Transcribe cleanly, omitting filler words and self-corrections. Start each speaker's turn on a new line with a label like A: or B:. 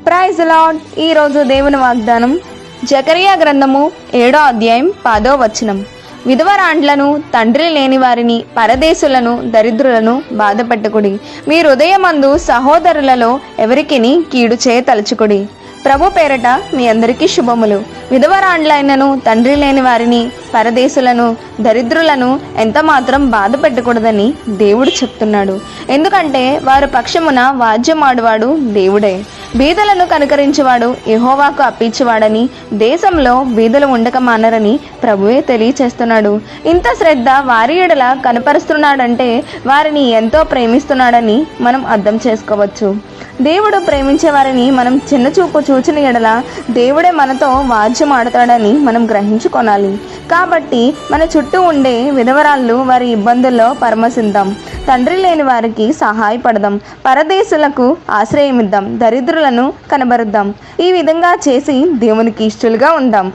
A: Praise lord. ఈరోజు దేవుని వాగ్దానం జకరియా గ్రంథము 7వ అధ్యాయం 10వ వచనం. విధవరాండ్లను, తండ్రి లేని వారిని, పరదేశులను, దరిద్రులను బాధపెట్టుకుడి. మీ హృదయమందు సహోదరులలో ఎవరికిని కీడు చేయతలుచుకుడి. ప్రభు పేరట మీ అందరికీ శుభములు. విధవరాండ్లైనను, తండ్రి లేని వారిని, పరదేశులను, దరిద్రులను ఎంత మాత్రం బాధ పెట్టకూడదని దేవుడు చెప్తున్నాడు. ఎందుకంటే వారి పక్షమున వాద్యమాడువాడు దేవుడే. బీదలను కనుకరించేవాడు యెహోవాకు అప్పించేవాడని, దేశంలో బీదలు ఉండక మానరని ప్రభువే తెలియచేస్తున్నాడు. ఇంత శ్రద్ధ వారి ఎడల కనపరుస్తున్నాడంటే వారిని ఎంతో ప్రేమిస్తున్నాడని మనం అర్థం చేసుకోవచ్చు. దేవుడు ప్రేమించే వారిని మనం చిన్న చూపు చూచిన ఎడల దేవుడే మనతో వాద్యం ఆడతాడని మనం గ్రహించుకోనాలి. కాబట్టి మన చుట్టూ ఉండే విధవరాళ్ళు వారి ఇబ్బందుల్లో పరమశిద్దాం. తండ్రి లేని వారికి సహాయపడదాం. పరదేశులకు ఆశ్రయమిద్దాం. దరిద్రులను కనబరుద్దాం. ఈ విధంగా చేసి దేవునికి ఇష్టలుగా ఉందాం.